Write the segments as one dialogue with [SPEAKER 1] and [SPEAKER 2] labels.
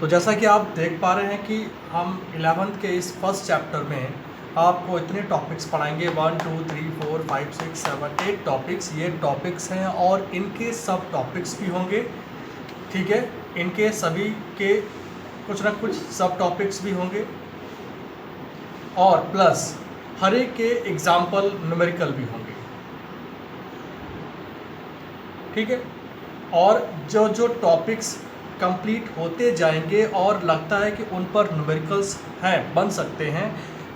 [SPEAKER 1] तो जैसा कि आप देख पा रहे हैं कि हम 11th के इस फर्स्ट चैप्टर में आपको इतने टॉपिक्स पढ़ाएंगे 1 2 3 4 5 6 7 8 टॉपिक्स। ये टॉपिक्स हैं और इनके सब टॉपिक्स भी होंगे, ठीक है। इनके सभी के कुछ ना कुछ सब टॉपिक्स भी होंगे और प्लस हर एक के एग्जाम्पल न्यूमेरिकल भी होंगे, ठीक है। और जो जो टॉपिक्स कंप्लीट होते जाएंगे और लगता है कि उन पर न्यूमेरिकल्स हैं, बन सकते हैं,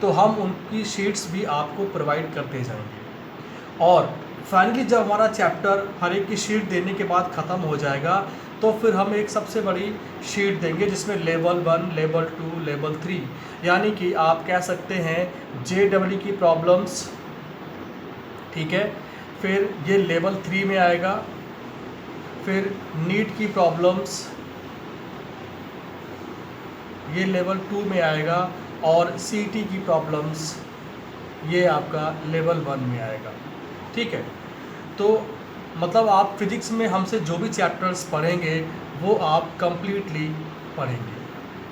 [SPEAKER 1] तो हम उनकी शीट्स भी आपको प्रोवाइड करते जाएंगे। और फाइनली जब हमारा चैप्टर हर एक की शीट देने के बाद ख़त्म हो जाएगा तो फिर हम एक सबसे बड़ी शीट देंगे जिसमें लेवल 1, लेवल 2, लेवल 3, यानी कि आप कह सकते हैं JEE की प्रॉब्लम्स, ठीक है। फिर ये लेवल 3 में आएगा, फिर नीट की प्रॉब्लम्स ये लेवल 2 में आएगा और CET की प्रॉब्लम्स ये आपका लेवल 1 में आएगा, ठीक है। तो मतलब आप फिज़िक्स में हमसे जो भी चैप्टर्स पढ़ेंगे वो आप कंप्लीटली पढ़ेंगे,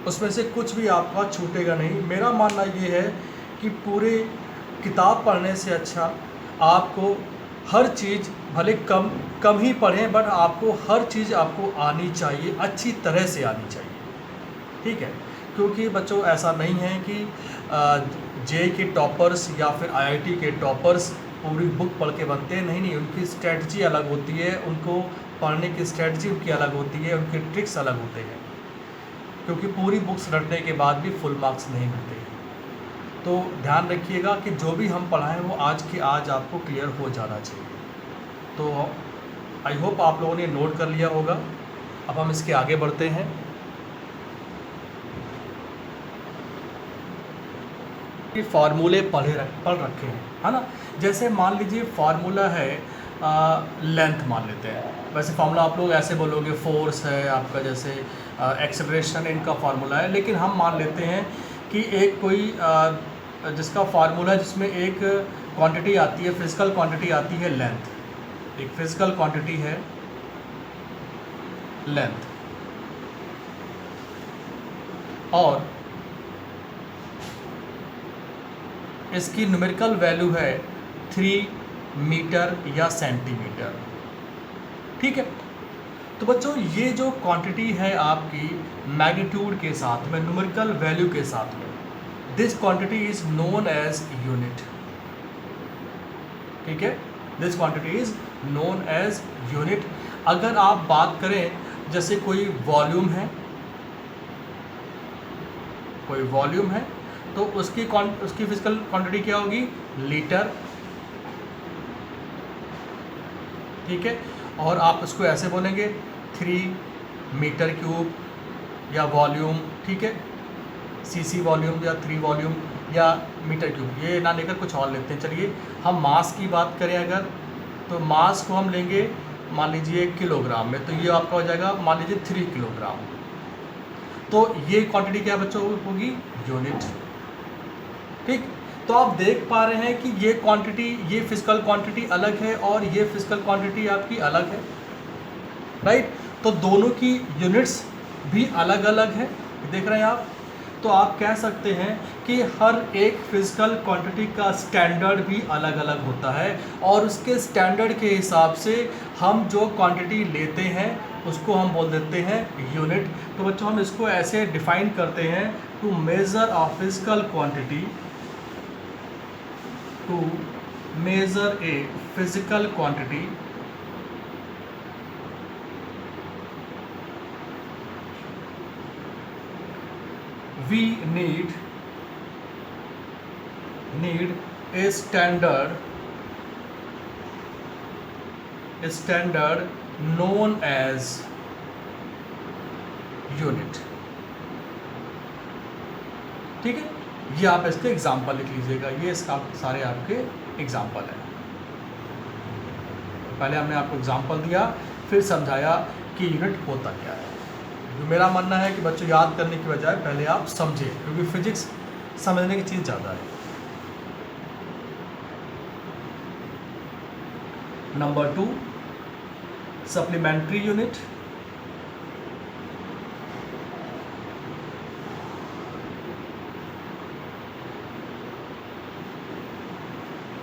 [SPEAKER 1] उसमें से कुछ भी आपका छूटेगा नहीं। मेरा मानना ये है कि पूरे किताब पढ़ने से अच्छा आपको हर चीज़ भले कम ही पढ़ें, बट आपको हर चीज़ आपको आनी चाहिए, अच्छी तरह से आनी चाहिए, ठीक है। क्योंकि बच्चों ऐसा नहीं है कि JEE के टॉपर्स या फिर IIT के टॉपर्स पूरी बुक पढ़ के बनते हैं, नहीं, उनकी स्ट्रेटजी अलग होती है, उनको पढ़ने की स्ट्रेटजी उनकी अलग होती है, उनके ट्रिक्स अलग होते हैं। क्योंकि पूरी बुक्स रटने के बाद भी फुल मार्क्स नहीं मिलते हैं। तो ध्यान रखिएगा कि जो भी हम पढ़ाएं वो आज के आज आपको क्लियर हो जाना चाहिए। तो आई होप आप लोगों ने नोट कर लिया होगा। अब हम इसके आगे बढ़ते हैं। फार्मूले पढ़ रखे हैं, है ना। जैसे मान लीजिए फार्मूला है लेंथ मान लेते हैं। वैसे फार्मूला आप लोग ऐसे बोलोगे फोर्स है आपका, जैसे एक्सेलरेशन इनका फार्मूला है, लेकिन हम मान लेते हैं कि एक कोई जिसका फार्मूला है जिसमें एक क्वांटिटी आती है, फिजिकल क्वांटिटी आती है लेंथ। एक फिजिकल क्वांटिटी है लेंथ और इसकी न्यूमेरिकल वैल्यू है 3 मीटर या सेंटीमीटर, ठीक है। तो बच्चों ये जो क्वांटिटी है आपकी मैग्नीट्यूड के साथ में, न्यूमेरिकल वैल्यू के साथ में, this quantity is known as unit, ठीक है। This quantity is known as unit. अगर आप बात करें जैसे कोई वॉल्यूम है, तो उसकी फिजिकल क्वांटिटी क्या होगी? लीटर, ठीक है। और आप उसको ऐसे बोलेंगे 3 मीटर क्यूब या वॉल्यूम, ठीक है। CC वॉल्यूम या 3 वॉल्यूम या मीटर क्यूब, ये ना लेकर कुछ और लेते हैं। चलिए हम मास की बात करें अगर, तो मास को हम लेंगे मान लीजिए किलोग्राम में, तो ये आपका हो जाएगा मान लीजिए 3 किलोग्राम। तो ये क्वांटिटी क्या बच्चों होगी? यूनिट, ठीक। तो आप देख पा रहे हैं कि ये क्वांटिटी, ये फिजिकल क्वांटिटी अलग है और ये फिजिकल क्वांटिटी आपकी अलग है, राइट। तो दोनों की यूनिट्स भी अलग अलग है, देख रहे हैं आप। तो आप कह सकते हैं कि हर एक फिजिकल क्वांटिटी का स्टैंडर्ड भी अलग अलग होता है और उसके स्टैंडर्ड के हिसाब से हम जो क्वांटिटी लेते हैं उसको हम बोल देते हैं यूनिट। तो बच्चों हम इसको ऐसे डिफाइन करते हैं, to measure a physical quantity, to measure a physical quantity we need a standard known as unit, ठीक है। ये आप इसके एग्जाम्पल लिख लीजिएगा, ये इसका सारे आपके एग्जाम्पल हैं। पहले हमने आपको एग्जाम्पल दिया, फिर समझाया कि यूनिट होता क्या है। जो मेरा मानना है कि बच्चों याद करने की बजाय पहले आप समझें, क्योंकि फिजिक्स समझने की चीज़ ज़्यादा है। Number 2 supplementary unit,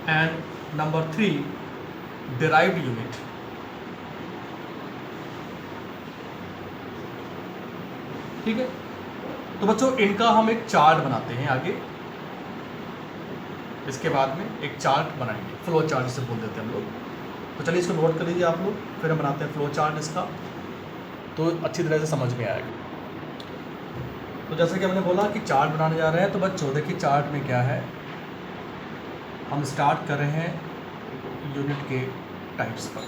[SPEAKER 1] and number 3 derived unit. ठीक है, तो बच्चों इनका हम एक चार्ट बनाते हैं आगे, इसके बाद में एक चार्ट बनाएंगे, फ्लो चार्ट जिसे बोल देते हैं हम लोग। तो चलिए इसको नोट कर लीजिए आप लोग, फिर हम बनाते हैं फ्लो चार्ट इसका, तो अच्छी तरह से समझ में आएगा। तो जैसे कि हमने बोला कि चार्ट बनाने जा रहे हैं, तो बच्चों देखिए चार्ट में क्या है, हम स्टार्ट कर रहे हैं यूनिट के टाइप्स पर।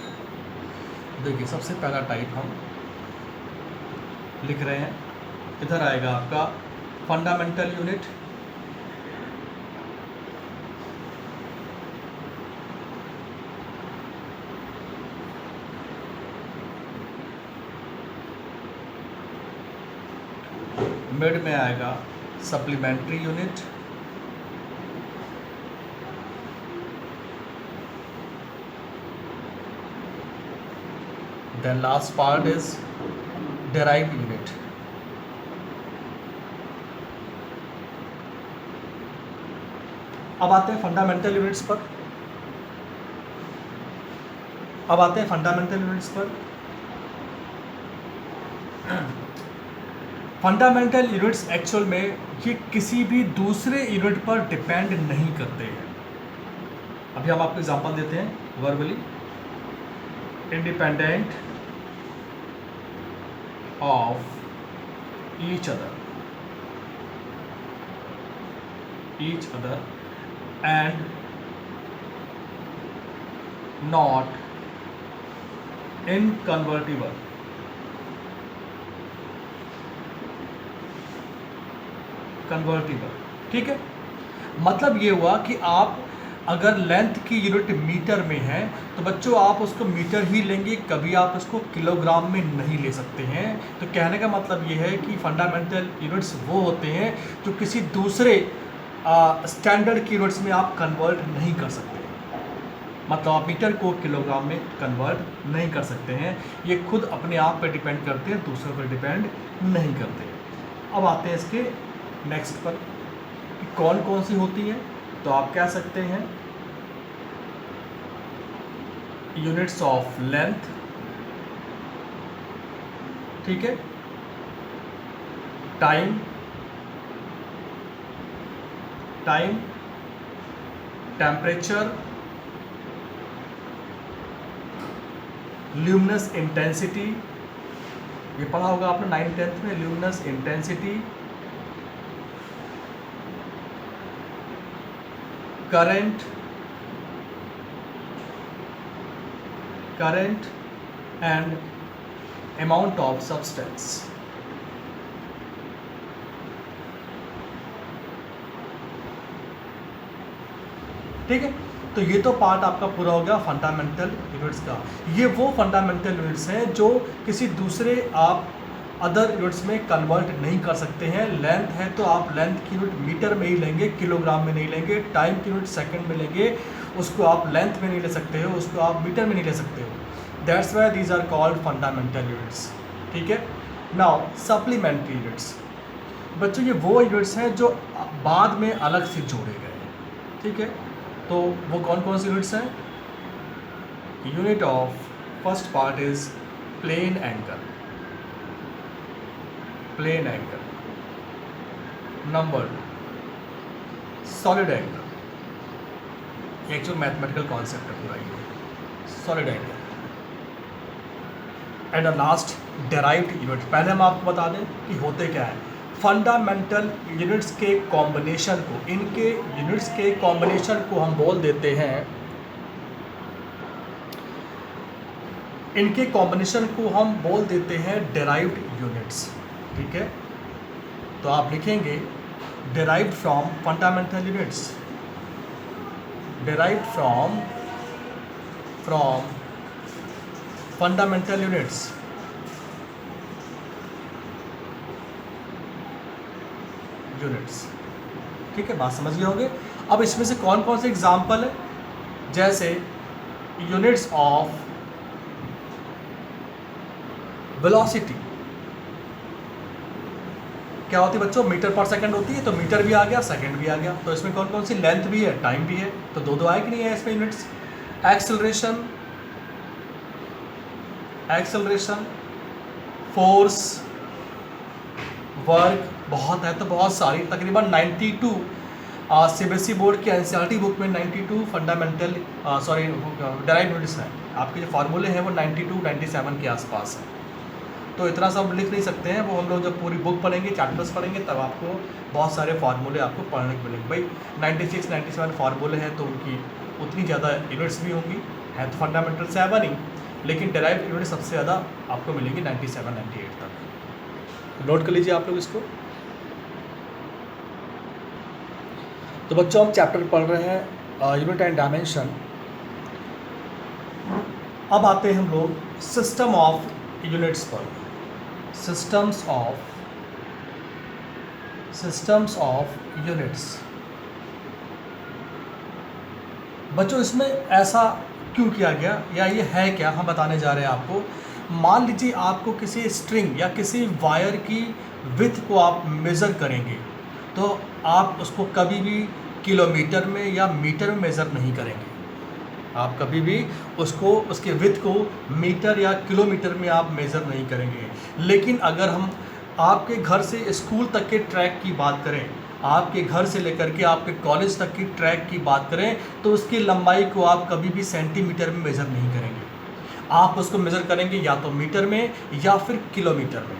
[SPEAKER 1] देखिए सबसे पहला टाइप हम लिख रहे हैं, इधर आएगा आपका फंडामेंटल यूनिट, मिड में आएगा supplementary unit, then last part is derived unit. अब आते हैं फंडामेंटल यूनिट्स पर, फंडामेंटल यूनिट्स एक्चुअल में ये किसी भी दूसरे यूनिट पर डिपेंड नहीं करते हैं। अभी हम आपको एग्जांपल देते हैं verbally, independent of each other and not inconvertible. ठीक है, मतलब ये हुआ कि आप अगर लेंथ की यूनिट मीटर में है तो बच्चों आप उसको मीटर ही लेंगे, कभी आप उसको किलोग्राम में नहीं ले सकते हैं। तो कहने का मतलब ये है कि फंडामेंटल यूनिट्स वो होते हैं जो किसी दूसरे स्टैंडर्ड की यूनिट्स में आप कन्वर्ट नहीं कर सकते, मतलब आप मीटर को किलोग्राम में कन्वर्ट नहीं कर सकते हैं। ये खुद अपने आप पर डिपेंड करते हैं, दूसरों पर डिपेंड नहीं करते। अब आते हैं इसके नेक्स्ट पर कि कौन कौन सी होती हैं। तो आप कह सकते हैं यूनिट्स ऑफ लेंथ, ठीक है, टाइम, टेम्परेचर, ल्यूमिनस इंटेंसिटी, ये पढ़ा होगा आपने 9th-10th में, luminous intensity, current and amount of substance. ठीक है, तो ये तो पार्ट आपका पूरा हो गया फंडामेंटल यूनिट्स का। ये वो फंडामेंटल यूनिट्स हैं जो किसी दूसरे आप अदर यूनिट्स में कन्वर्ट नहीं कर सकते हैं। लेंथ है तो आप लेंथ की यूनिट मीटर में ही लेंगे, किलोग्राम में नहीं लेंगे। टाइम की यूनिट सेकंड में लेंगे, उसको आप लेंथ में नहीं ले सकते हो, उसको आप मीटर में नहीं ले सकते हो। That's why these are called fundamental units. ठीक है, नाउ सप्लीमेंट्री यूनिट्स, बच्चों ये वो यूनिट्स हैं जो बाद में अलग से जोड़े गए हैं। ठीक है, तो वो कौन कौन सी यूनिट्स हैं? Unit of first part is plane angle, number solid angle, actual mathematical concept है पूरा ये, solid angle, and last derived unit. पहले हम आपको बता दें कि होते क्या है। फंडामेंटल यूनिट्स के कॉम्बिनेशन को, इनके यूनिट्स के कॉम्बिनेशन को हम बोल देते हैं, डेराइव्ड यूनिट्स। ठीक है, तो आप लिखेंगे derived from fundamental units, derived from fundamental units, ठीक है, बात समझ गए होंगे। अब इसमें से कौन कौन से एग्जाम्पल है, जैसे यूनिट्स ऑफ वेलोसिटी, क्या होती है बच्चों, मीटर पर सेकंड होती है, तो मीटर भी आ गया, सेकंड भी आ गया, तो इसमें कौन कौन सी, लेंथ भी है, टाइम भी है, तो दो दो आए कि नहीं है इसमें units. Acceleration, acceleration, force, work, बहुत है तो बहुत सारी, तकरीबन 92 सीबीएसई बोर्ड की एनसीईआरटी बुक में 92 फंडामेंटल डायरेक्ट यूनिट्स हैं। आपके जो फार्मूले हैं वो 92 97 के आसपास हैं। तो इतना सब लिख नहीं सकते हैं, वो हम लोग जब पूरी बुक पढ़ेंगे, चैप्टर्स पढ़ेंगे, तब आपको बहुत सारे फार्मूले आपको पढ़ने को मिलेंगे। भाई 96 97 फार्मूले हैं तो उनकी उतनी ज़्यादा यूनिट्स भी होंगी, है तो फंडामेंटल 7 ही, लेकिन डायरेक्ट यूनिट सबसे ज़्यादा आपको मिलेंगी 97 98 तक। नोट कर लीजिए आप लोग इसको। तो बच्चों हम चैप्टर पढ़ रहे हैं यूनिट एंड डायमेंशन। अब आते हैं हम लोग सिस्टम ऑफ यूनिट्स पर। Systems of units. बच्चों इसमें ऐसा क्यों किया गया या ये है क्या, हम बताने जा रहे हैं आपको। मान लीजिए आपको किसी स्ट्रिंग या किसी वायर की विड्थ को आप मेज़र करेंगे, तो आप उसको कभी भी किलोमीटर में या मीटर में मेज़र नहीं करेंगे। आप कभी भी उसको, उसके विड्थ को मीटर या किलोमीटर में आप मेज़र नहीं करेंगे। लेकिन अगर हम आपके घर से स्कूल तक के ट्रैक की बात करें, आपके घर से लेकर के आपके कॉलेज तक की ट्रैक की बात करें, तो उसकी लंबाई को आप कभी भी सेंटीमीटर में मेज़र नहीं करेंगे। आप उसको मेज़र करेंगे या तो मीटर में या फिर किलोमीटर में।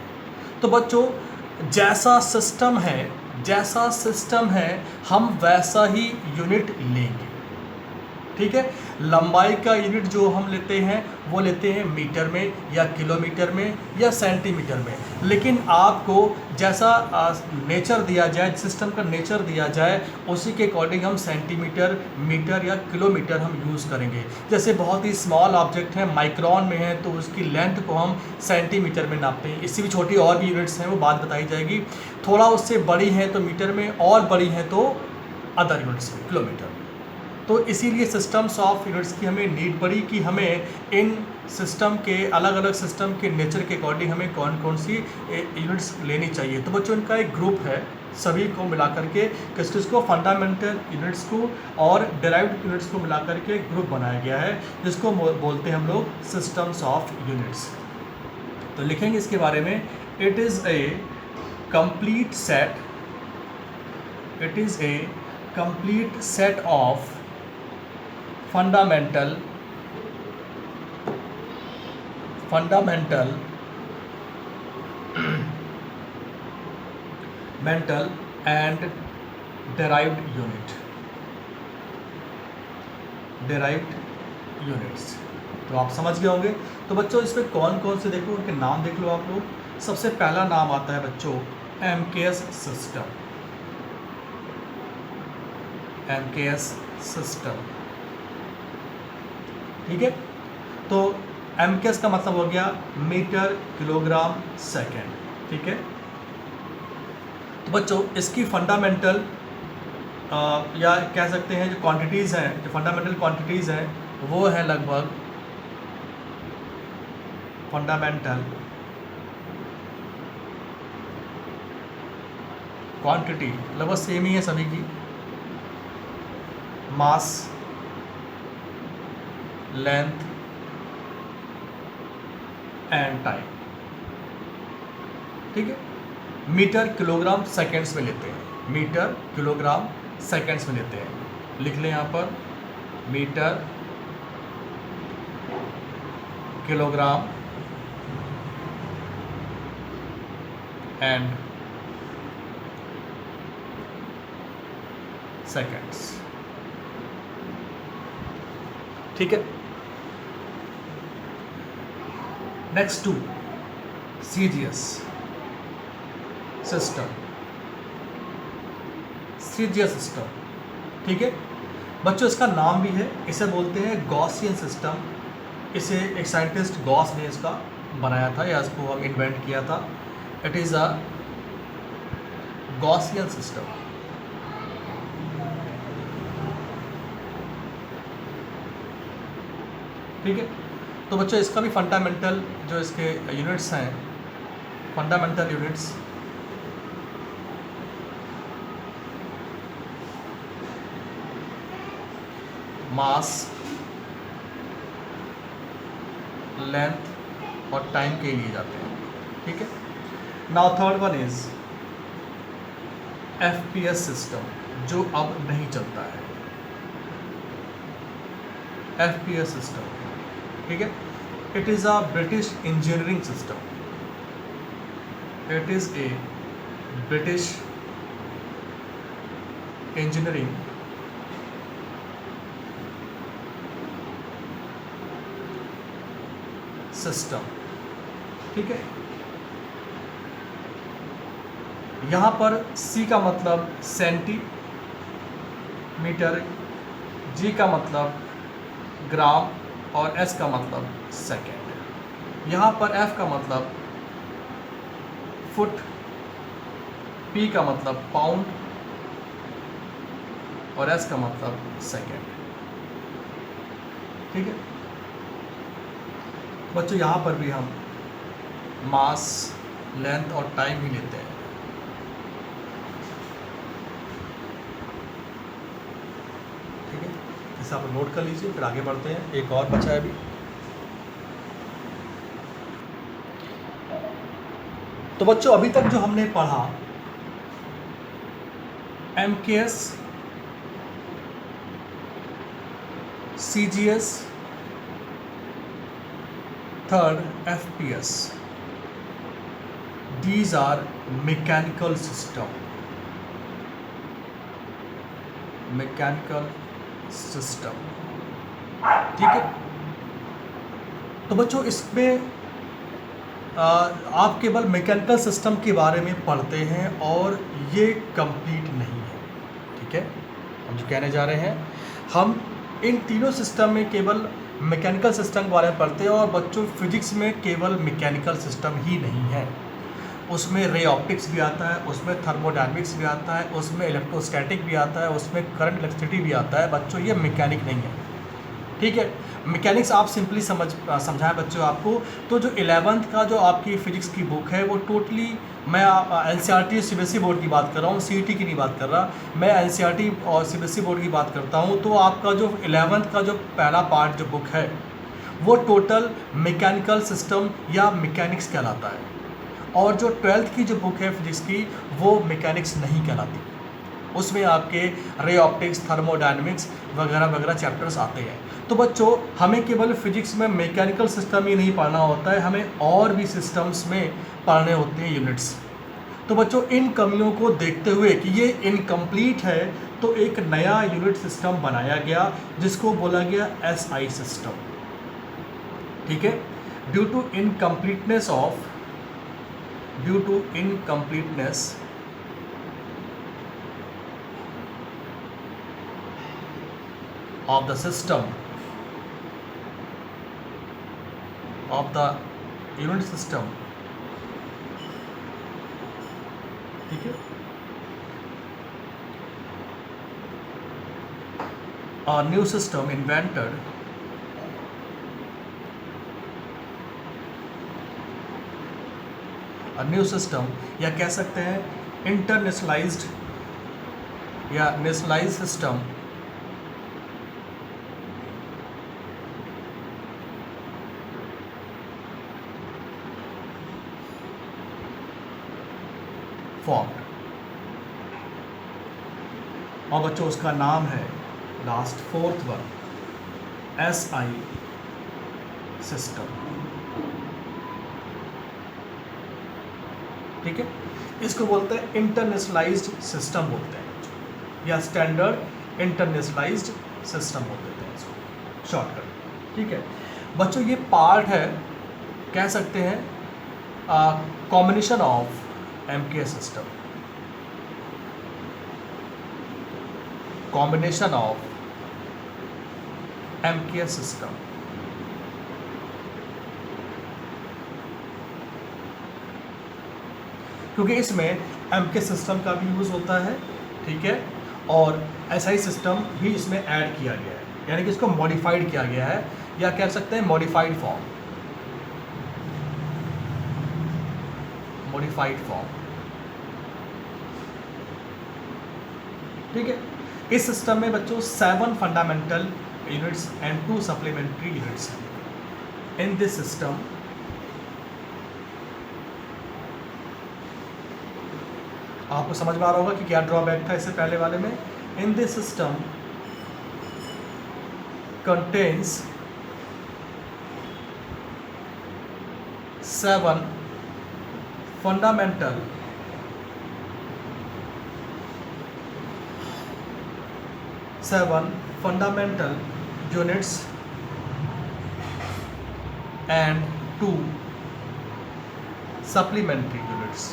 [SPEAKER 1] तो बच्चों जैसा सिस्टम है हम वैसा ही यूनिट लेंगे, ठीक है। लंबाई का यूनिट जो हम लेते हैं वो लेते हैं मीटर में या किलोमीटर में या सेंटीमीटर में, लेकिन आपको जैसा नेचर दिया जाए, सिस्टम का नेचर दिया जाए, उसी के अकॉर्डिंग हम सेंटीमीटर, मीटर या किलोमीटर हम यूज़ करेंगे। जैसे बहुत ही स्मॉल ऑब्जेक्ट है, माइक्रोन में है, तो उसकी लेंथ को हम सेंटीमीटर में नापते हैं। इससे भी छोटी और भी यूनिट्स हैं, वो बात बताई जाएगी। थोड़ा उससे बड़ी है तो मीटर में, और बड़ी है तो अदर यूनिट्स में, किलोमीटर में। तो इसीलिए सिस्टम्स ऑफ यूनिट्स की हमें नीड पड़ी कि हमें इन सिस्टम के, अलग अलग सिस्टम के नेचर के अकॉर्डिंग हमें कौन कौन सी यूनिट्स लेनी चाहिए। तो बच्चों इनका एक ग्रुप है, सभी को मिला करके, किसको, फंडामेंटल यूनिट्स को और डेराइव्ड यूनिट्स को मिला करके एक ग्रुप बनाया गया है, जिसको बोलते हैं हम लोग सिस्टम्स ऑफ यूनिट्स। तो लिखेंगे इसके बारे में, it is a complete set of fundamental mental and derived units। तो आप समझ गए होंगे। तो बच्चों इसमें कौन कौन से, देखो उनके नाम देख लो आप लोग। सबसे पहला नाम आता है बच्चों MKS सिस्टम, ठीक है। तो MKS का मतलब हो गया मीटर किलोग्राम सेकेंड, ठीक है। तो बच्चों इसकी फंडामेंटल या कह सकते हैं जो क्वांटिटीज़ हैं, जो फंडामेंटल क्वांटिटीज़ हैं, वो है लगभग फंडामेंटल क्वांटिटी लगभग सेम ही है सभी की। मास, लेंथ एंड टाइम, ठीक है। मीटर किलोग्राम सेकेंड्स में लेते हैं, मीटर किलोग्राम सेकेंड्स में लेते हैं। लिख लें यहाँ पर मीटर किलोग्राम एंड सेकेंड्स, ठीक है। नेक्स्ट टू CGS सिस्टम, ठीक है। बच्चों इसका नाम भी है, इसे बोलते हैं गॉसियन सिस्टम। इसे एक साइंटिस्ट गॉस ने इसका बनाया था या इसको हम इन्वेंट किया था। It is a Gaussian system, ठीक है। तो बच्चों इसका भी फंडामेंटल जो इसके यूनिट्स हैं, फंडामेंटल यूनिट्स मास, लेंथ और टाइम के लिए जाते हैं, ठीक है। Now third one is FPS system, जो अब नहीं चलता है, FPS सिस्टम, ठीक है। It is a British engineering system, it is a British engineering system, ठीक है। यहाँ पर C का मतलब सेंटीमीटर, G का मतलब ग्राम और S का मतलब सेकेंड। यहाँ पर F का मतलब फुट, P का मतलब पाउंड और S का मतलब सेकेंड, ठीक है बच्चों। यहाँ पर भी हम मास, लेंथ और टाइम ही लेते हैं, ठीक है। इसे आप नोट कर लीजिए, फिर आगे बढ़ते हैं। एक और बचा है अभी। तो बच्चों अभी तक जो हमने पढ़ा MKS, CGS, third FPS, these are mechanical system, ठीक है। तो बच्चों इसमें आप केवल मैकेनिकल सिस्टम के बारे में पढ़ते हैं और ये कंप्लीट नहीं है, ठीक है। हम जो कहने जा रहे हैं, हम इन तीनों सिस्टम में केवल मैकेनिकल सिस्टम के बारे में पढ़ते हैं। और बच्चों फिजिक्स में केवल मैकेनिकल सिस्टम ही नहीं है, उसमें रे ऑप्टिक्स भी आता है, उसमें थर्मोडायनेमिक्स भी आता है, उसमें इलेक्ट्रोस्टैटिक भी आता है, उसमें करंट इलेक्ट्रिसिटी भी आता है। बच्चों ये मैकेनिक नहीं है, ठीक है। मैकेनिक्स आप सिंपली समझाएं बच्चों आपको। तो जो 11th का जो आपकी फिजिक्स की बुक है वो टोटली, मैं NCERT CBSE बोर्ड की बात कर रहा हूँ, CET की नहीं बात कर रहा मैं, NCERT और CBSE बोर्ड की बात करता हूँ। तो आपका जो 11th का जो पहला पार्ट जो बुक है वो टोटल मैकेनिकल सिस्टम या मैकेनिक्स कहलाता है। और जो 12th की जो बुक है फिजिक्स की वो मैकेनिक्स नहीं कहलाती, उसमें आपके रे ऑप्टिक्स, थर्मोडायनेमिक्स वगैरह वगैरह चैप्टर्स आते हैं। तो बच्चों हमें केवल फिजिक्स में मैकेनिकल सिस्टम ही नहीं पढ़ना होता है, हमें और भी सिस्टम्स में पढ़ने होते हैं यूनिट्स। तो बच्चों इन कमियों को देखते हुए कि ये इनकम्प्लीट है, तो एक नया यूनिट सिस्टम बनाया गया जिसको बोला गया SI सिस्टम, ठीक है। Due to incompleteness of the system of the unit system, ठीक है। A new system invented या कह सकते हैं इंटरनेशनलाइज्ड या नेशनलाइज्ड सिस्टम फॉर्म। और बच्चों उसका नाम है last fourth one SI system, ठीक है। इसको बोलते हैं इंटरनेशनलाइज्ड सिस्टम बोलते हैं, या स्टैंडर्ड इंटरनेशनलाइज्ड सिस्टम बोल देते हैं इसको शॉर्टकट, ठीक है। बच्चों ये पार्ट है, कह सकते हैं combination of MKS system, combination of MKS system, क्योंकि इसमें MKS सिस्टम का भी यूज़ होता है, ठीक है। और SI सिस्टम भी इसमें ऐड किया गया है, यानी कि इसको मॉडिफाइड किया गया है, या कह सकते हैं मॉडिफाइड फॉर्म, ठीक है। इस सिस्टम में बच्चों 7 fundamental units and 2 supplementary units हैं. In this system, आपको समझ में आ रहा होगा कि क्या ड्रॉबैक था इससे पहले वाले में. In this system contains 7 fundamental units and 2 supplementary units.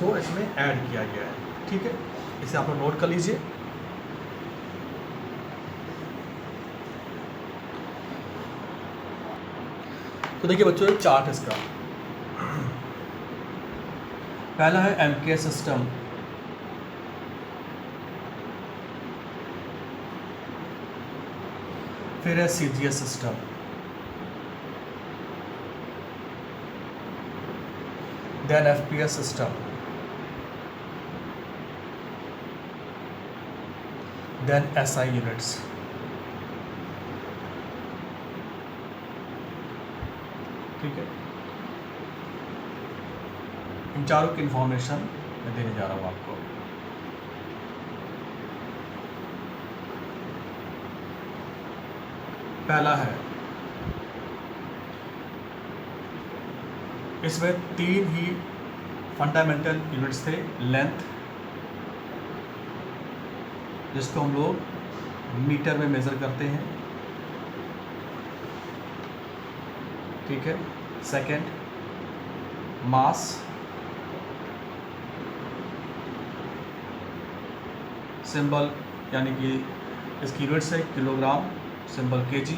[SPEAKER 1] को इसमें ऐड किया गया है. ठीक है, इसे आप लोग नोट कर लीजिए. तो देखिए बच्चों, एक चार्ट इसका. पहला है एमके सिस्टम, फिर है CGS system, then FPS system, then SI units, ठीक है. इन चारों की इंफॉर्मेशन मैं देने जा रहा हूँ आपको. पहला है, इसमें 3 ही फंडामेंटल यूनिट्स थे. लेंथ, जिसको हम लोग मीटर में मेज़र करते हैं, ठीक है. सेकंड, मास, सिंबल यानी कि इसकी यूनिट्स है kilogram, symbol KG.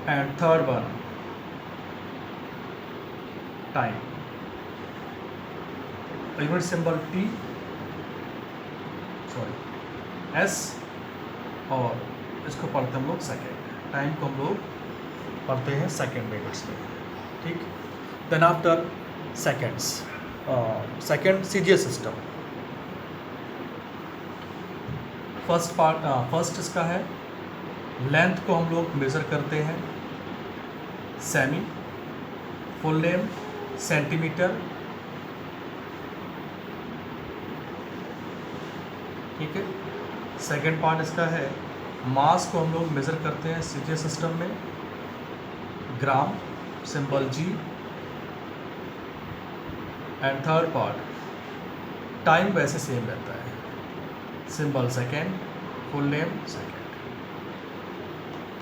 [SPEAKER 1] And third one, time. Unit symbol T, S, और इसको पढ़ते हैं हम लोग सेकेंड. टाइम को हम लोग पढ़ते हैं सेकेंड में, यूनिट्स में. ठीक. Then after seconds, second CGS system. First इसका है, लेंथ को हम लोग मेज़र करते हैं सेमी, फुल नेम सेंटीमीटर. ठीक है. सेकेंड पार्ट इसका है, मास को हम लोग मेज़र करते हैं सीजीएस सिस्टम में gram, symbol G. And third part, time वैसे सेम रहता है, symbol second, full name second.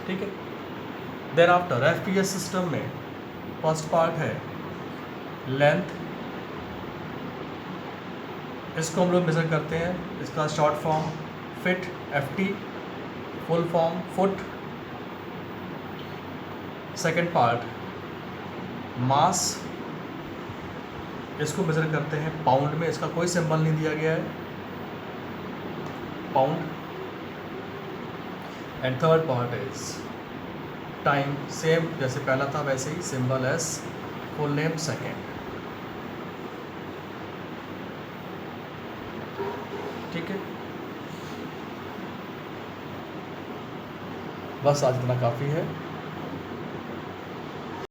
[SPEAKER 1] ठीक है. देन आफ्टर एफपीएस सिस्टम में फर्स्ट पार्ट है लेंथ. इसको हम लोग मेज़र करते हैं, इसका short form fit, FT, full form foot. Second part mass, इसको मेज़र करते हैं पाउंड में. इसका कोई सिंबल नहीं दिया गया है, pound. And third part is time, same जैसे पहला था वैसे ही, symbol S, full name second. ठीक है. बस आज इतना काफ़ी है.